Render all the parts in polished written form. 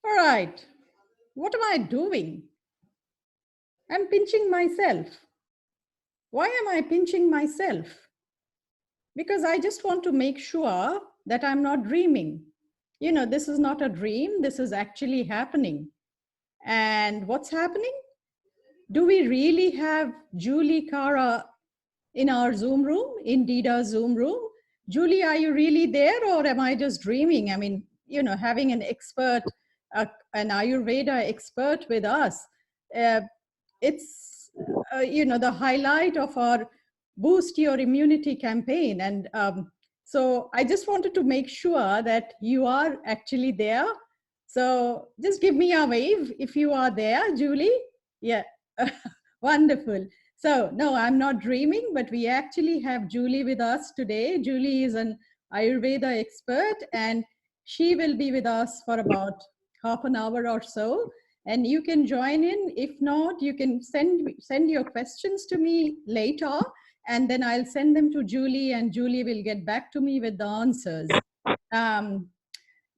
All right. What am I doing? I'm pinching myself. Why am I pinching myself? Because I just want to make sure that I'm not dreaming. This is not a dream, this is actually happening. And what's happening? Do we really have Julie Cara in our Zoom room, in Deidaa's Zoom room? Julie, are you really there, or am I just dreaming? I mean, having an expert, an Ayurveda expert with us, uh, it's, the highlight of our Boost Your Immunity campaign. And so I just wanted to make sure that you are actually there. So just give me a wave if you are there, Julie. Yeah, wonderful. So, no, I'm not dreaming, but we actually have Julie with us today. Julie is an Ayurveda expert, and she will be with us for about half an hour or so. And you can join in. If not, you can send your questions to me later, and then I'll send them to Julie, and Julie will get back to me with the answers. Um,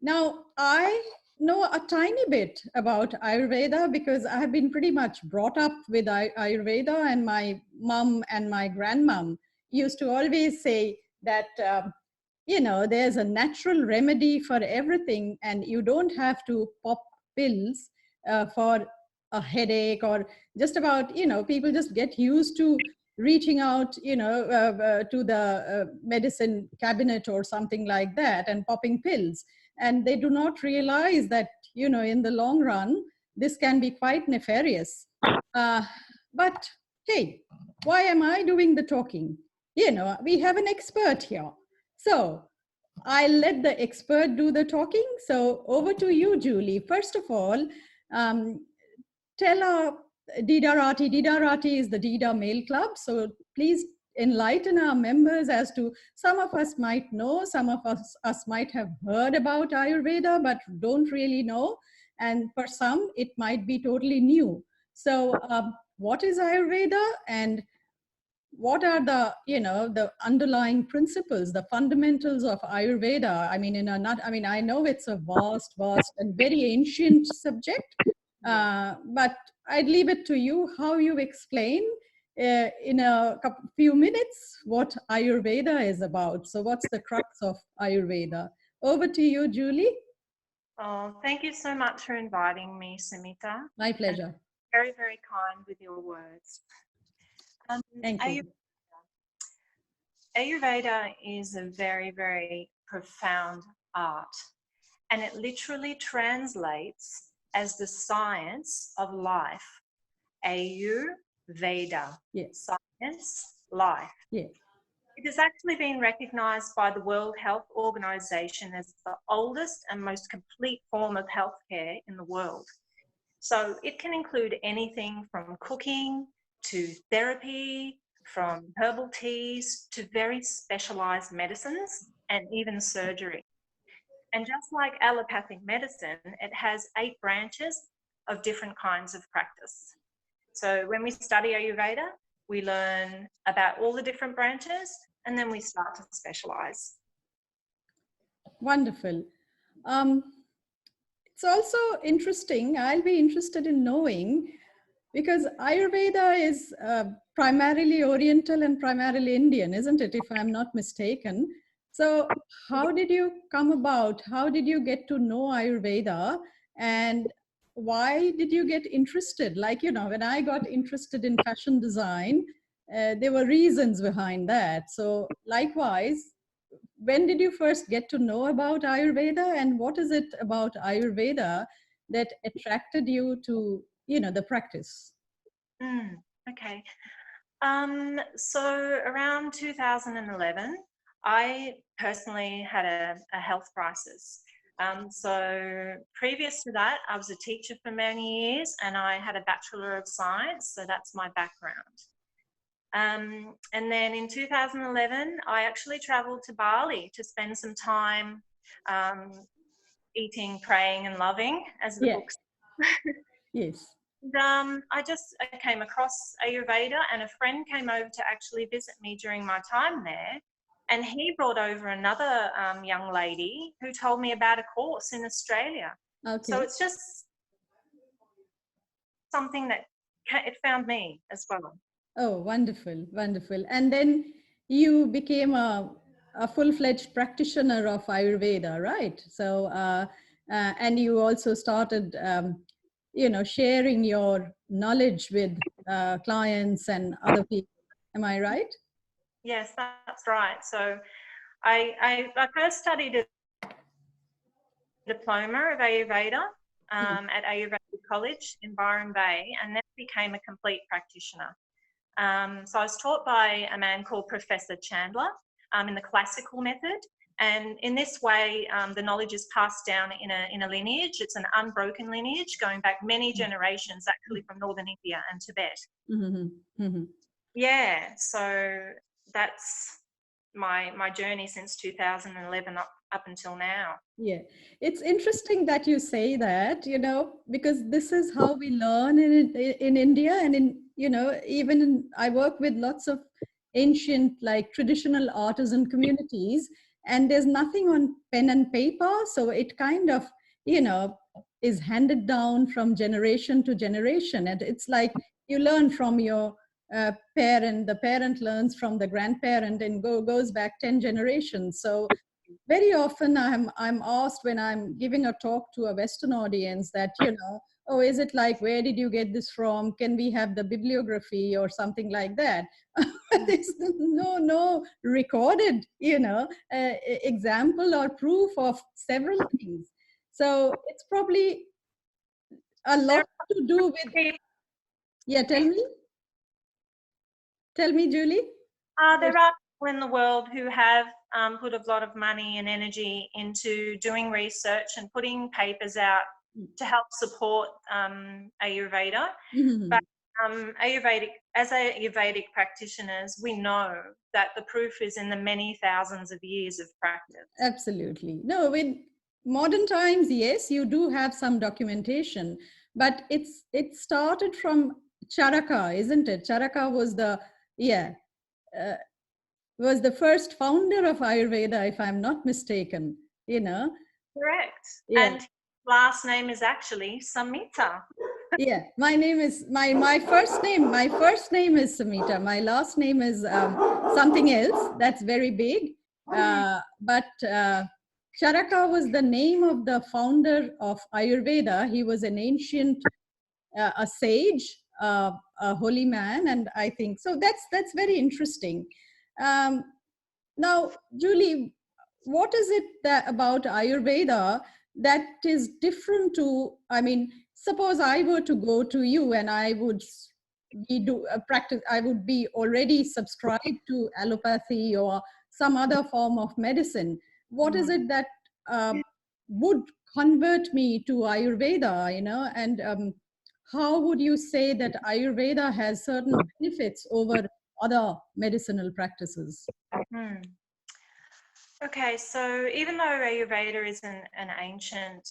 Now, I know a tiny bit about Ayurveda because I have been pretty much brought up with Ayurveda, and my mom and my grandmom used to always say that, there's a natural remedy for everything, and you don't have to pop pills for a headache, or just about, people just get used to reaching out, to the medicine cabinet or something like that and popping pills, and they do not realize that, in the long run this can be quite nefarious. But hey, why am I doing the talking? We have an expert here, so I'll let the expert do the talking. So over to you, Julie. First of all, tell our Deidaaecogiftsonline is the Deidaa Mail Club. So please enlighten our members as to, some of us might know, some of us might have heard about Ayurveda, but don't really know. And for some, it might be totally new. So what is Ayurveda, and what are the underlying principles, the fundamentals of Ayurveda? I mean, I know it's a vast and very ancient subject, but I'd leave it to you how you explain in a few minutes what Ayurveda is about. So what's the crux of Ayurveda? Over to you, Julie. Oh, thank you so much for inviting me, Samita. My pleasure. Very, very kind with your words. Thank you. Ayurveda is a very, very profound art, and it literally translates as the science of life. Ayurveda. Yes. Science, life. Yes. It has actually been recognized by the World Health Organization as the oldest and most complete form of healthcare in the world. So it can include anything from cooking to therapy, from herbal teas to very specialized medicines and even surgery. And just like allopathic medicine, it has 8 branches of different kinds of practice. So when we study Ayurveda, we learn about all the different branches, and then we start to specialize. Wonderful. It's also interesting. I'll be interested in knowing, because Ayurveda is primarily Oriental and primarily Indian, isn't it, if I'm not mistaken? So how did you come about? How did you get to know Ayurveda? And why did you get interested? Like, when I got interested in fashion design, there were reasons behind that. So likewise, when did you first get to know about Ayurveda, and what is it about Ayurveda that attracted you to, the practice? Okay. So around 2011, I personally had a health crisis. So previous to that, I was a teacher for many years, and I had a Bachelor of Science, so that's my background. And then in 2011, I actually traveled to Bali to spend some time eating, praying, and loving, as the book says. Yes. And, I came across Ayurveda, and a friend came over to actually visit me during my time there. And he brought over another young lady who told me about a course in Australia. So Okay. it's just something that it found me as well. Oh, wonderful, wonderful. And then you became a full-fledged practitioner of Ayurveda, right? So, and you also started, sharing your knowledge with clients and other people. Am I right? Yes, that's right. So I first studied a diploma of Ayurveda Mm. at Ayurveda College in Byron Bay, and then became a complete practitioner. So I was taught by a man called Professor Chandler in the classical method. And in this way, the knowledge is passed down in a lineage. It's an unbroken lineage going back many generations, actually from northern India and Tibet. Mm-hmm. Mm-hmm. Yeah, so that's my journey since 2011 up until now. Yeah, it's interesting that you say that, because this is how we learn in India and even I work with lots of ancient, like traditional artisan communities, and there's nothing on pen and paper. So it kind of, you know, is handed down from generation to generation. And it's like you learn from your parent, the parent learns from the grandparent and goes back 10 generations. So very often I'm asked when I'm giving a talk to a Western audience that, oh, is it like, where did you get this from? Can we have the bibliography or something like that? There's no recorded, example or proof of several things. So it's probably a There lot to do with, yeah, tell me, Julie. there are people in the world who have put a lot of money and energy into doing research and putting papers out to help support Ayurveda. Mhm. But as Ayurvedic practitioners, we know that the proof is in the many thousands of years of practice. Absolutely. No, in modern times, yes, you do have some documentation, but it started from Charaka, isn't it? Charaka was yeah, uh, was the first founder of Ayurveda, if I'm not mistaken. Correct. Yeah, And last name is actually Samita. yeah. My name is my first name. My first name is Samita. My last name is something else. That's very big. But Charaka was the name of the founder of Ayurveda. He was an ancient, a sage, a holy man, and I think so. That's very interesting. Um, Now, Julie, what is it that about Ayurveda that is different to, I mean, suppose I were to go to you and I would be do a practice, I would be already subscribed to allopathy or some other form of medicine. What is it that would convert me to Ayurveda, and how would you say that Ayurveda has certain benefits over other medicinal practices? Hmm. Okay, so even though Ayurveda is an ancient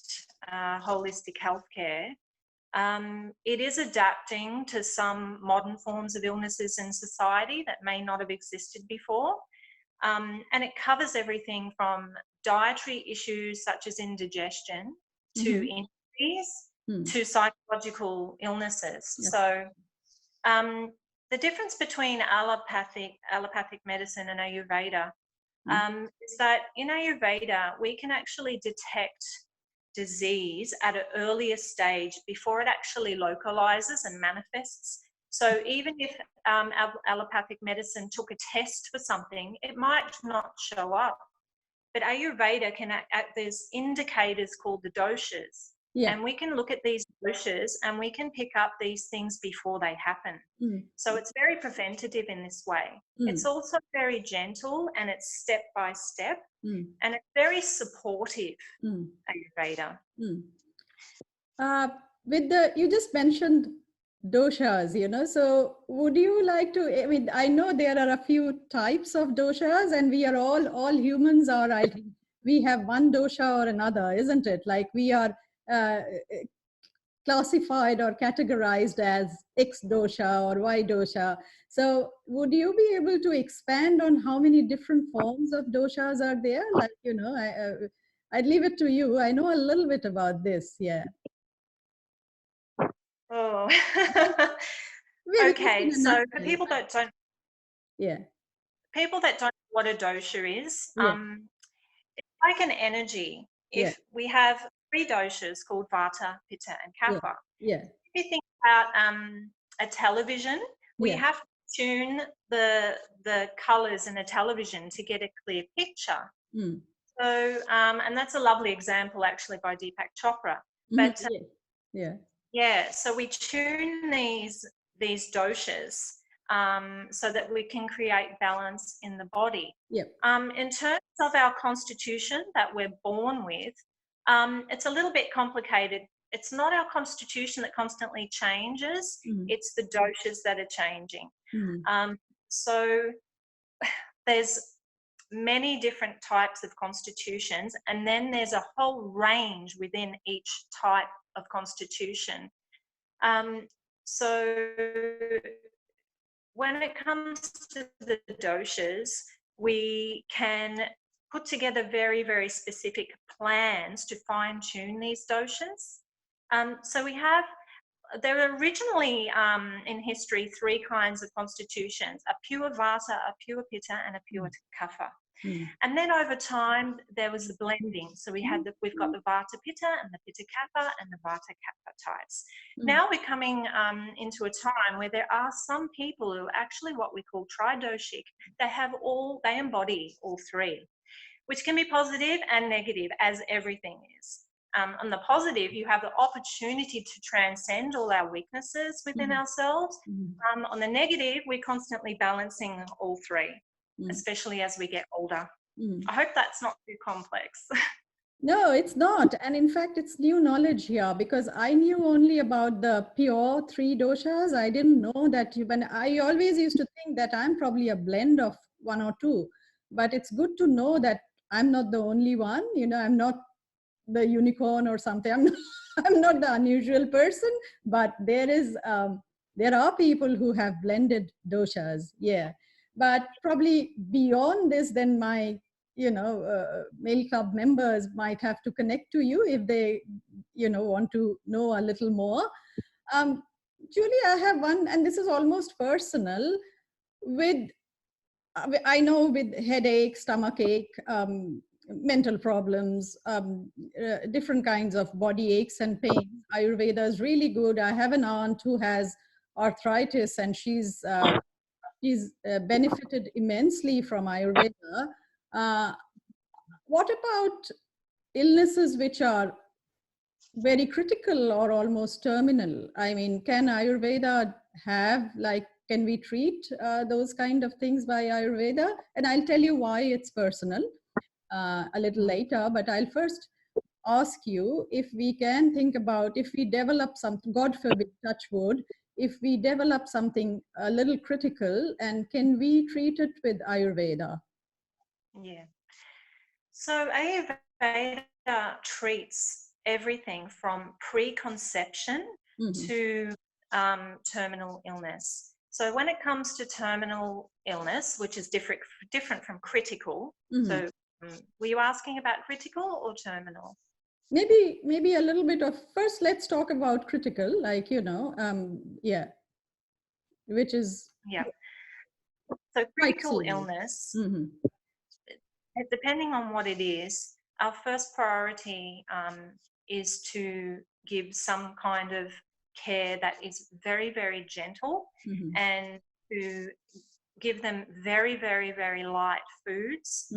holistic healthcare, it is adapting to some modern forms of illnesses in society that may not have existed before. And it covers everything from dietary issues such as indigestion to injuries to psychological illnesses. Yes. So the difference between allopathic medicine and Ayurveda is that in Ayurveda, we can actually detect disease at an earlier stage before it actually localizes and manifests. So even if allopathic medicine took a test for something, it might not show up. But Ayurveda can there's indicators called the doshas. Yeah. And we can look at these doshas and we can pick up these things before they happen. So it's very preventative in this way. It's also very gentle and it's step by step and it's very supportive, Ayurveda. You just mentioned doshas, so would you like to, I mean, I know there are a few types of doshas and we are all humans are, I think, we have one dosha or another, isn't it? Like we are classified or categorized as X dosha or Y dosha. So would you be able to expand on how many different forms of doshas are there? Like, I'd leave it to you. I know a little bit about this. Yeah. Oh. Maybe just Okay, in a so for nutshell. people that don't Yeah. know what a dosha is, Yeah. it's like an energy. Yeah. If we have 3 doshas called vata, pitta, and Yeah. kapha. Yeah. If you think about a television, we Yeah. have to tune the colors in a television to get a clear picture. Mm. So, and that's a lovely example actually by Deepak Chopra. Mhm. But Yeah. Yeah. yeah, so we tune these doshas so that we can create balance in the body. Yeah. In terms of our constitution that we're born with, it's a little bit complicated. It's not our constitution that constantly changes, Mm. it's the doshas that are changing. Mm. So there's many different types of constitutions, and then there's a whole range within each type of constitution. So when it comes to the doshas, we can put together very, very specific plans to fine tune these doshas. So there were originally in history 3 kinds of constitutions: a pure vata, a pure pitta, and a pure kapha. Mm. And then over time, there was the blending. So we've got the vata pitta and the pitta kapha and the vata kapha types. Mm. Now we're coming into a time where there are some people who are actually what we call tridoshic. They embody all 3, which can be positive and negative, as everything is. On the positive, you have the opportunity to transcend all our weaknesses within ourselves. On the negative, we're constantly balancing all 3, especially as we get older. I hope that's not too complex. No, it's not. And in fact, it's new knowledge here, because I knew only about the pure 3 doshas. I didn't know that when I always used to think that I'm probably a blend of 1 or 2. But it's good to know that I'm not the only one. I'm not the unicorn or something. I'm not the unusual person, but there are people who have blended doshas. Yeah. But probably beyond this, then my male club members might have to connect to you if they want to know a little more. Julie, I have one, and this is almost personal. With I know with headache, stomach ache, mental problems, different kinds of body aches and pains, Ayurveda is really good. I have an aunt who has arthritis, and she's benefited immensely from Ayurveda. What about illnesses which are very critical or almost terminal? I mean, can Ayurveda can we treat those kind of things by Ayurveda? And I'll tell you why it's personal a little later, but I'll first ask you if we can think about, if we develop something, God forbid, touch wood, if we develop something a little critical, and can we treat it with Ayurveda? Yeah. So Ayurveda treats everything from preconception to terminal illness. So when it comes to terminal illness, which is different from critical, so were you asking about critical or terminal? Maybe a little bit of, first let's talk about critical, yeah, which is so critical illness, depending on what it is, our first priority is to give some kind of care that is very, very gentle, and to give them very, very, very light foods,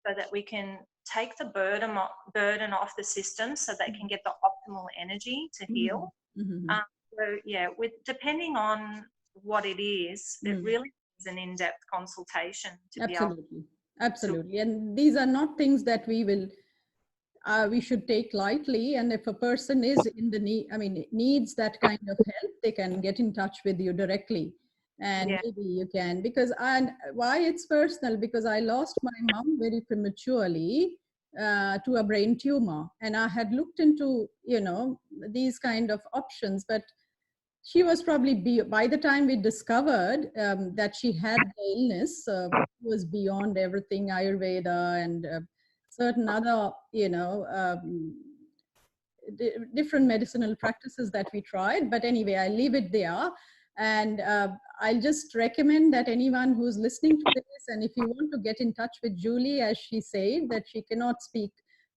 so that we can take the burden off the system, so they can get the optimal energy to heal. So yeah, depending on what it is, it really is an in-depth consultation to be able to. Absolutely. And these are not things that we should take lightly. And if a person is in the needs that kind of help, they can get in touch with you directly. And maybe you can, why it's personal, because I lost my mom very prematurely to a brain tumor. And I had looked into, these kind of options, but she was probably, by the time we discovered that she had the illness, was beyond everything Ayurveda and certain other, different medicinal practices that we tried. But anyway, I leave it there. And I'll just recommend that anyone who's listening to this, and if you want to get in touch with Julie, as she said, that she cannot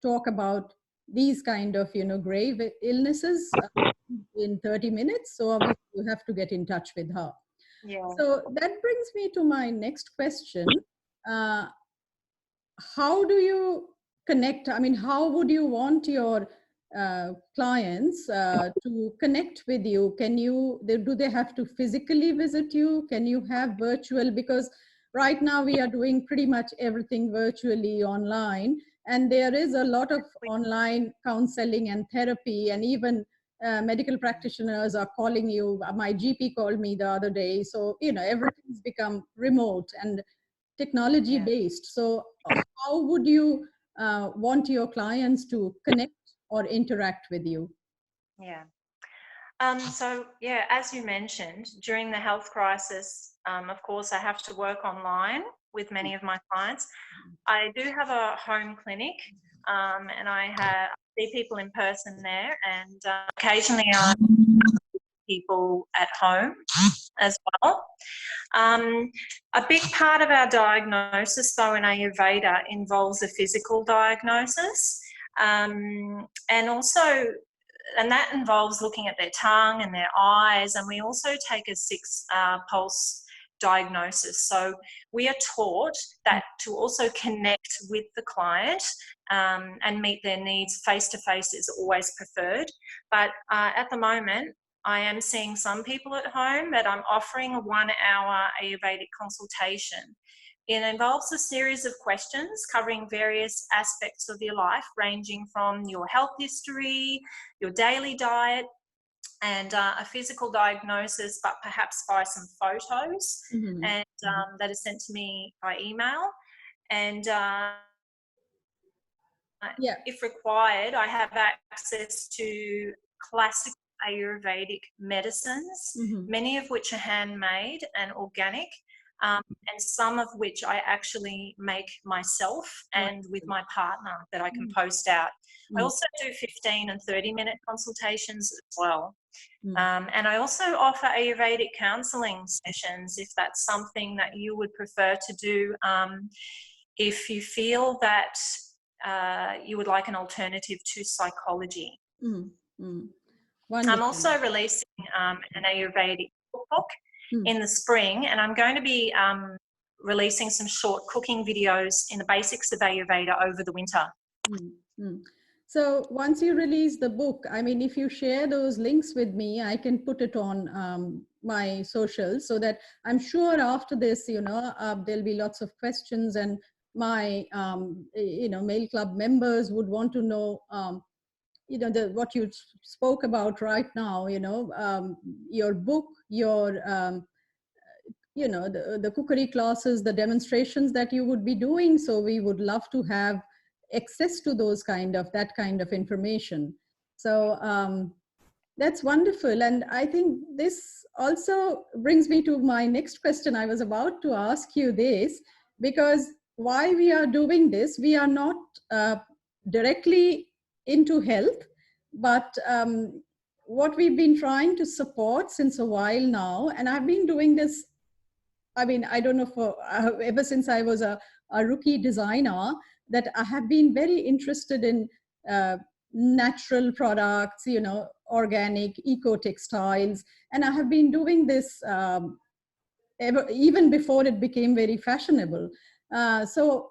talk about these kind of, grave illnesses in 30 minutes. So obviously you have to get in touch with her. Yeah. So that brings me to my next question. How do you connect? I mean, how would you want your clients to connect with you? Do they have to physically visit you? Can you have virtual? Because right now we are doing pretty much everything virtually online, and there is a lot of online counseling and therapy, and even medical practitioners are calling you. My GP called me the other day. So, everything's become remote and technology based. So how would you want your clients to connect or interact with you? Yeah. So, yeah, as you mentioned, during the health crisis, of course, I have to work online with many of my clients. I do have a home clinic, and I see people in person there, and occasionally I people at home as well. A big part of our diagnosis, though, in Ayurveda involves a physical diagnosis, and that involves looking at their tongue and their eyes, and we also take a 6 pulse diagnosis. So we are taught that to also connect with the client and meet their needs face-to-face is always preferred. But at the moment, I am seeing some people at home, but I'm offering a 1-hour Ayurvedic consultation. It involves a series of questions covering various aspects of your life, ranging from your health history, your daily diet, and a physical diagnosis, but perhaps by some photos, and that is sent to me by email. And if required, I have access to classic Ayurvedic medicines, many of which are handmade and organic, and some of which I actually make myself and with my partner that I can post out. I also do 15 and 30-minute consultations as well. And I also offer Ayurvedic counselling sessions if that's something that you would prefer to do, if you feel that you would like an alternative to psychology. I'm also releasing an Ayurvedic cookbook in the spring, and I'm going to be releasing some short cooking videos in the basics of Ayurveda over the winter. So once you release the book, I mean, if you share those links with me, I can put it on my socials, so that I'm sure after this, there'll be lots of questions, and my, Mail Club members would want to know, what you spoke about right now, your book, your, the cookery classes, the demonstrations that you would be doing. So we would love to have access to that kind of information. So that's wonderful. And I think this also brings me to my next question. I was about to ask you this, because why we are doing this, we are not directly into health, but what we've been trying to support since a while now, and I've been doing this, I mean, I don't know, ever since I was a rookie designer, that I have been very interested in natural products, organic, eco-textiles. And I have been doing this even before it became very fashionable. So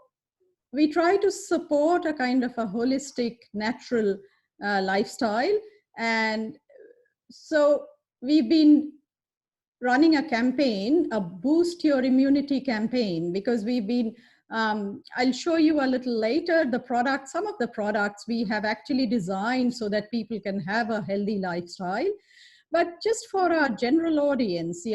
we try to support a kind of a holistic, natural lifestyle. And so we've been running a campaign, a Boost Your Immunity campaign, because we've been, I'll show you a little later, some of the products we have actually designed so that people can have a healthy lifestyle. But just for our general audience,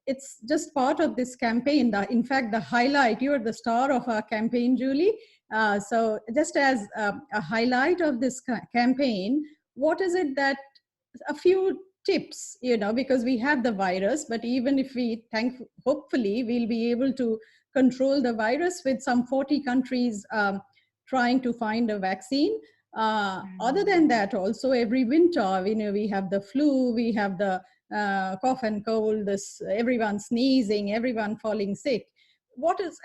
it's just part of this campaign. In fact, the highlight, you're the star of our campaign, Julie. So just as a highlight of this campaign, what is it that, a few tips, because we have the virus, but even if hopefully we'll be able to control the virus with some 40 countries trying to find a vaccine. Other than that, also every winter, we have the flu, we have the cough and cold, this everyone sneezing, everyone falling sick.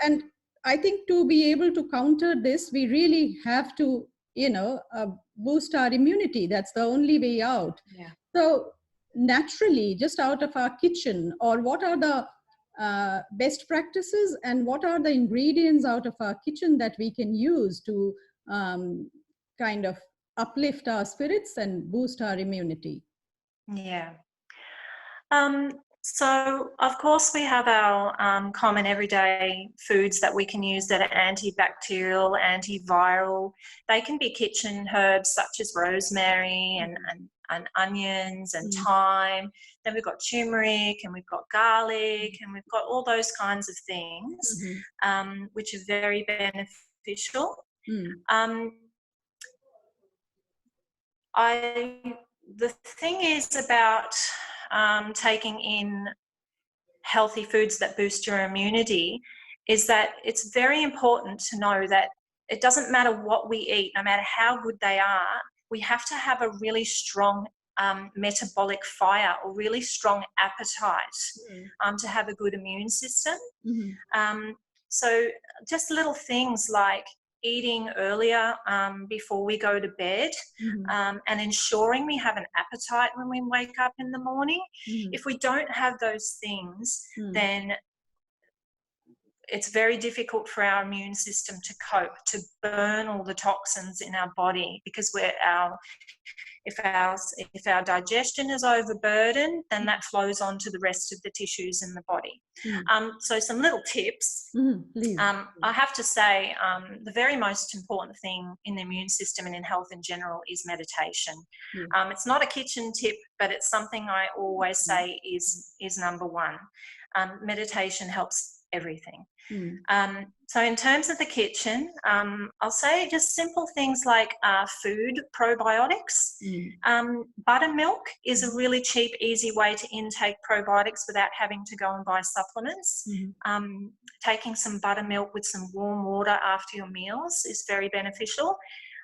And I think to be able to counter this, we really have to, boost our immunity. That's the only way out. Yeah. So naturally, just out of our kitchen, or what are the best practices and what are the ingredients out of our kitchen that we can use to kind of uplift our spirits and boost our immunity? Yeah. So, of course, we have our common everyday foods that we can use that are antibacterial, antiviral. They can be kitchen herbs such as rosemary and onions and thyme. Then we've got turmeric and we've got garlic and we've got all those kinds of things, which are very beneficial. The thing is about taking in healthy foods that boost your immunity is that it's very important to know that it doesn't matter what we eat, no matter how good they are, we have to have a really strong metabolic fire or really strong appetite to have a good immune system. So just little things like eating earlier before we go to bed, and ensuring we have an appetite when we wake up in the morning. If we don't have those things, then it's very difficult for our immune system to cope, to burn all the toxins in our body, because if our digestion is overburdened, then that flows on to the rest of the tissues in the body. So some little tips. I have to say, the very most important thing in the immune system and in health in general is meditation. It's not a kitchen tip, but it's something I always say is number one. Meditation helps everything. So in terms of the kitchen, I'll say just simple things like food probiotics. Buttermilk is a really cheap, easy way to intake probiotics without having to go and buy supplements. Taking some buttermilk with some warm water after your meals is very beneficial.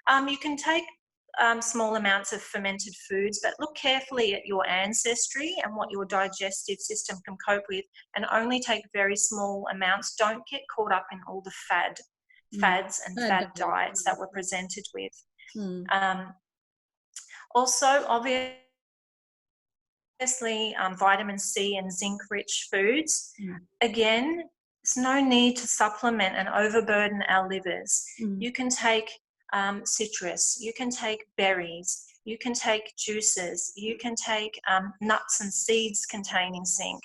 You can take small amounts of fermented foods, but look carefully at your ancestry and what your digestive system can cope with, and only take very small amounts. Don't get caught up in all the fads and fad diets that we're presented with. Also, obviously, vitamin C and zinc rich foods. Again, there's no need to supplement and overburden our livers. You can take citrus, you can take berries, you can take juices, you can take nuts and seeds containing zinc.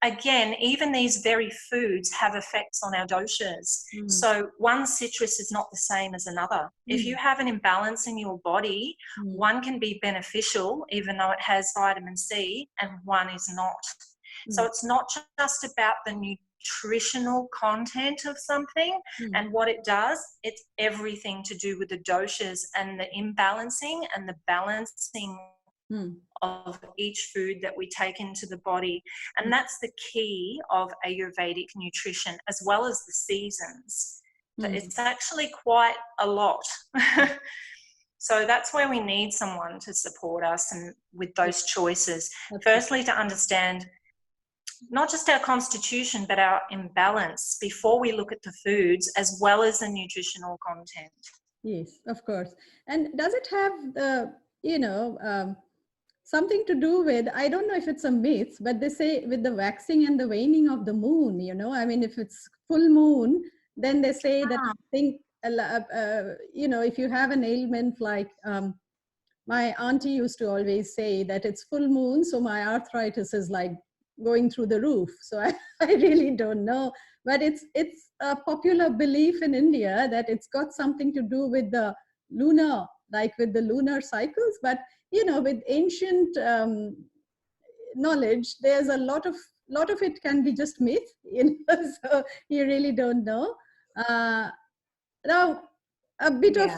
Again, even these very foods have effects on our doshas. So one citrus is not the same as another. If you have an imbalance in your body, one can be beneficial even though it has vitamin C, and one is not. So it's not just about the nutritional content of something and what it does. It's everything to do with the doshas and the imbalancing and the balancing of each food that we take into the body. And that's the key of Ayurvedic nutrition, as well as the seasons. It's actually quite a lot. So that's where we need someone to support us and with those choices. Firstly, to understand not just our constitution, but our imbalance before we look at the foods, as well as the nutritional content. Yes, of course. And does it have the, something to do with, I don't know if it's a myth, but they say with the waxing and the waning of the moon, I mean, if it's full moon, then they say that if you have an ailment like, my auntie used to always say that it's full moon, so my arthritis is like going through the roof. So I really don't know, but it's a popular belief in India that it's got something to do with the lunar, like with the lunar cycles. But with ancient knowledge, there's a lot of it can be just myth, so you really don't know. Now a bit of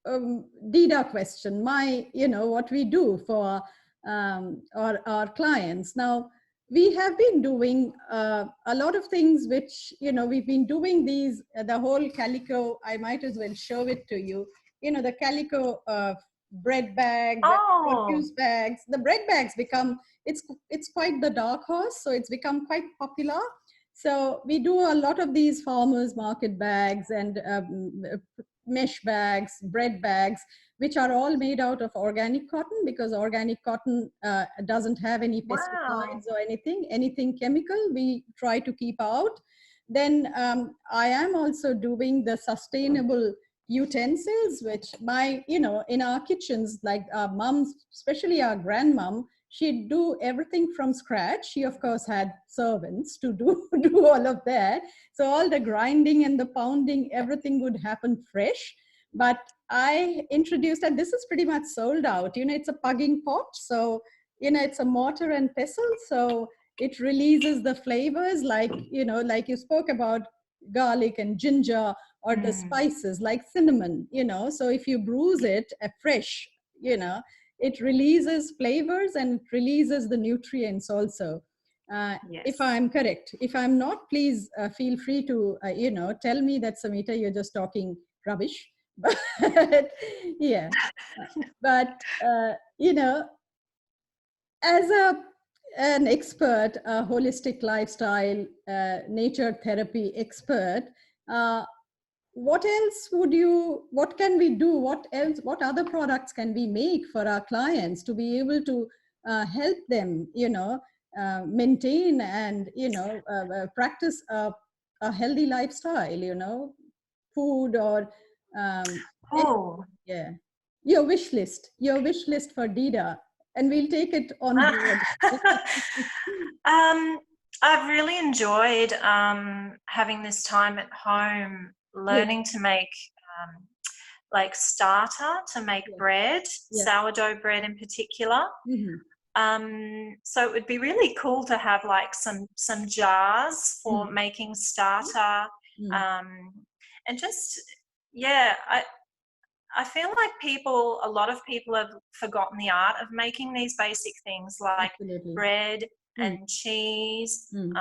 Deidaa question. What we do for our clients now, we have been doing a lot of things which, we've been doing these, the whole calico, I might as well show it to you, the calico bread bags, Oh, produce bags. The bread bags become, it's quite the dark horse, so it's become quite popular. So we do a lot of these farmers market bags and mesh bags, bread bags, which are all made out of organic cotton, because organic cotton doesn't have any wow. pesticides or anything chemical. We try to keep out. Then I am also doing the sustainable utensils, which in our kitchens, like our moms, especially our grandmom, she'd do everything from scratch. She of course had servants to do all of that. So all the grinding and the pounding, everything would happen fresh. But I introduced, and this is pretty much sold out. It's a pugging pot. So, it's a mortar and pestle. So it releases the flavors like you spoke about garlic and ginger, or the spices like cinnamon, So if you bruise it fresh, it releases flavors and it releases the nutrients also. If Yes. I'm correct. If I'm not, please feel free to, tell me that, Samita, you're just talking rubbish. But yeah, but as an expert, a holistic lifestyle, nature therapy expert, uh, what else what can we do? What other products can we make for our clients to be able to help them, maintain and, practice a healthy lifestyle, food or, um, Oh. yeah, your wish list for Deidaac, and we'll take it on board. um, I've really enjoyed having this time at home, Yes, learning to make like starter to make yes, bread, yes. sourdough bread in particular. Mm-hmm. So it would be really cool to have like some jars for Mm, making starter, mm, um, and just yeah, I feel like a lot of people have forgotten the art of making these basic things like absolutely. bread Mm, and cheese, mm,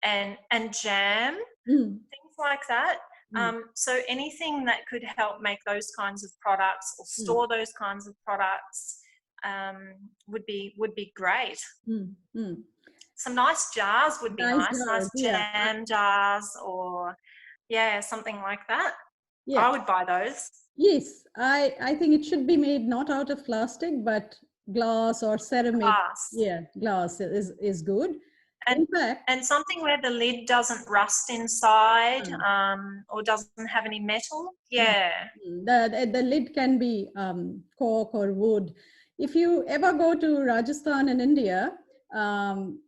and jam, mm, things like that. mm, So anything that could help make those kinds of products or mm, store those kinds of products would be great. mm, mm. Some nice jars would be Nice nice jars, yeah. jam jars, or yeah, something like that. Yeah. I would buy those. Yes, I think it should be made not out of plastic, but glass or ceramic. Glass. Yeah, glass is good. and In fact, and something where the lid doesn't rust inside, uh, or doesn't have any metal. mm, Yeah. the lid can be cork or wood. If you ever go to Rajasthan in India, um,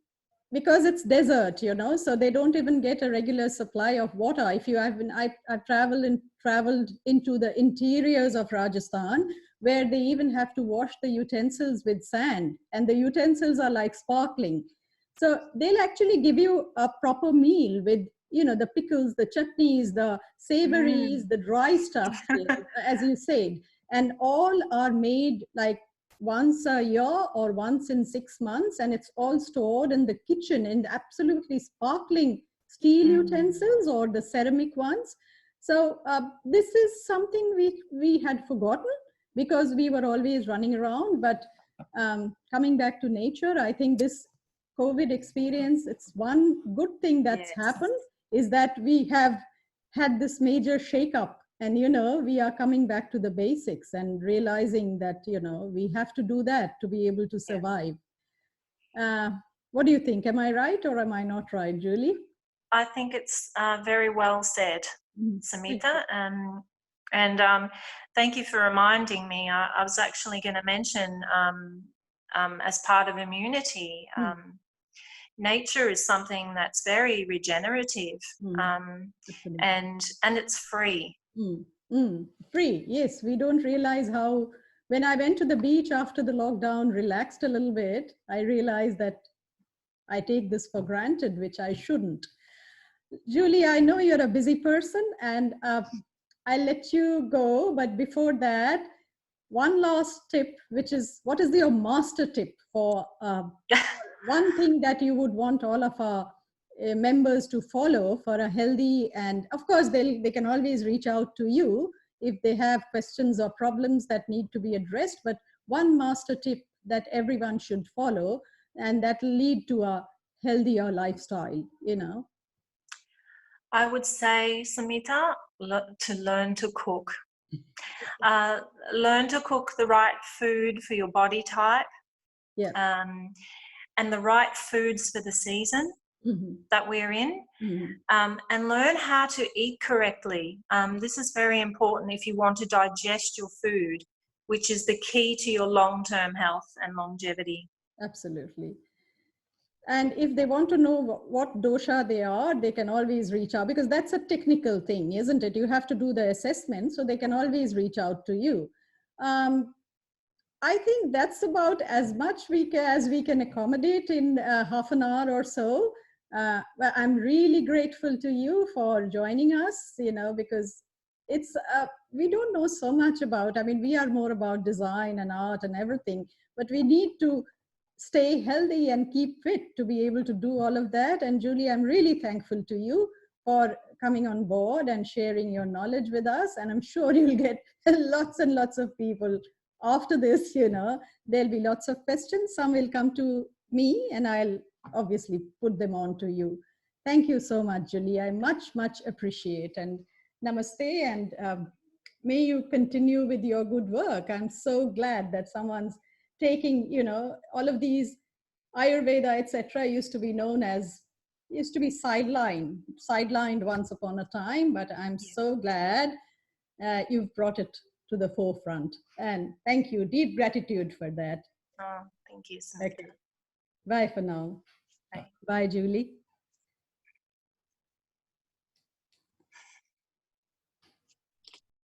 because it's desert, so they don't even get a regular supply of water. If you have been, I've traveled into the interiors of Rajasthan, where they even have to wash the utensils with sand, and the utensils are like sparkling. So they'll actually give you a proper meal with, the pickles, the chutneys, the savories, Mm. the dry stuff, as you said, and all are made like once a year or once in 6 months, and it's all stored in the kitchen in absolutely sparkling steel Mm. utensils or the ceramic ones. So this is something we had forgotten because we were always running around. But coming back to nature, I think this COVID experience, it's one good thing that's Yes. happened, is that we have had this major shakeup, and we are coming back to the basics and realizing that we have to do that to be able to Yeah. survive. uh, what do you think? Am I right or am I not right, Julie? I think it's very well said, Thank Samita. And thank you for reminding me. I was actually going to mention, as part of immunity, you. nature is something that's very regenerative, Absolutely. and it's free. Mm, free, yes. We don't realize how, when I went to the beach after the lockdown, relaxed a little bit, I realized that I take this for granted, which I shouldn't. Julie, I know you're a busy person, and I'll let you go. But before that, one last tip, which is, what is your master tip for one thing that you would want all of our members to follow for a healthy, and of course they can always reach out to you if they have questions or problems that need to be addressed, but one master tip that everyone should follow and that will lead to a healthier lifestyle, you know? I would say, Samita, to learn to cook. Learn to cook the right food for your body type, Yeah. And the right foods for the season that we're in, and learn how to eat correctly. This is very important if you want to digest your food, which is the key to your long-term health and longevity. Absolutely. And if they want to know what dosha they are, they can always reach out, because that's a technical thing, isn't it? You have to do the assessment, so they can always reach out to you. I think that's about as much as we can accommodate in half an hour or so. But I'm really grateful to you for joining us, you know, because it's, we don't know so much about, I mean, we are more about design and art and everything, but we need to stay healthy and keep fit to be able to do all of that. And Julie, I'm really thankful to you for coming on board and sharing your knowledge with us. And I'm sure you'll get lots and lots of people after this, you know, there'll be lots of questions. Some will come to me and I'll obviously put them on to you. Thank you so much, Julie. I much, much appreciate. And namaste, and may you continue with your good work. I'm so glad that someone's taking, you know, all of these Ayurveda, etc., used to be sidelined once upon a time, but I'm so glad you've brought it to the forefront. And thank you, deep gratitude for that. Oh, thank you, Samita. Okay. Bye for now. Bye. Bye, Julie.